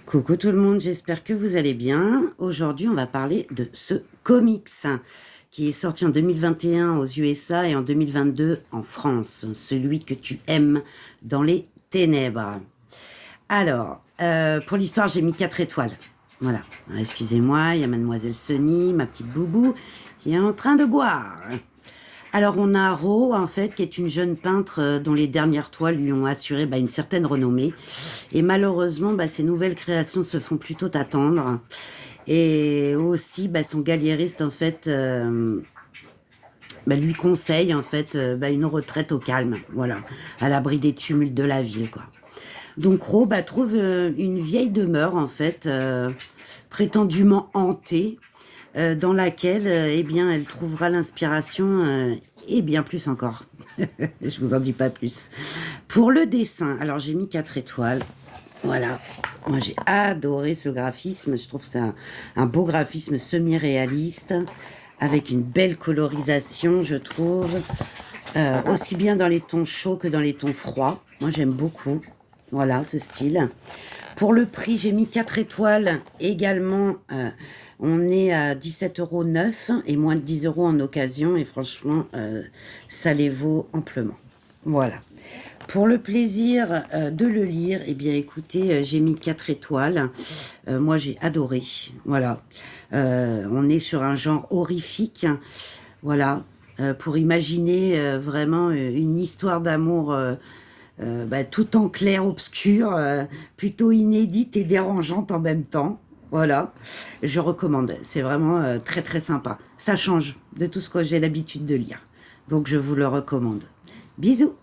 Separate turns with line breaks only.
Coucou tout le monde, j'espère que vous allez bien. Aujourd'hui, on va parler de ce comics qui est sorti en 2021 aux USA et en 2022 en France. Celui que tu aimes dans les ténèbres. Alors, pour l'histoire, j'ai mis 4 étoiles. Voilà. Excusez-moi, il y a Mademoiselle Sunny, ma petite boubou, qui est en train de boire. Alors, on a Ro, en fait, qui est une jeune peintre dont les dernières toiles lui ont assuré une certaine renommée. Et malheureusement, ses nouvelles créations se font plutôt attendre. Et aussi, son galériste, en fait, lui conseille, en fait, une retraite au calme, voilà, à l'abri des tumultes de la ville, quoi. Donc, Ro, trouve une vieille demeure, en fait, prétendument hantée, dans laquelle, elle trouvera l'inspiration et bien plus encore. Je vous en dis pas plus. Pour le dessin, alors j'ai mis 4 étoiles. Voilà. Moi, j'ai adoré ce graphisme. Je trouve que c'est un beau graphisme semi-réaliste avec une belle colorisation, je trouve. Aussi bien dans les tons chauds que dans les tons froids. Moi, j'aime beaucoup. Voilà, ce style. Pour le prix, j'ai mis 4 étoiles également. On est à 17,9 € et moins de 10 € en occasion. Et franchement, ça les vaut amplement. Voilà. Pour le plaisir de le lire, eh bien écoutez, j'ai mis 4 étoiles. Moi, j'ai adoré. Voilà. On est sur un genre horrifique. Voilà. Pour imaginer vraiment une histoire d'amour tout en clair-obscur, plutôt inédite et dérangeante en même temps. Voilà, je recommande. C'est vraiment très très sympa. Ça change de tout ce que j'ai l'habitude de lire. Donc je vous le recommande. Bisous!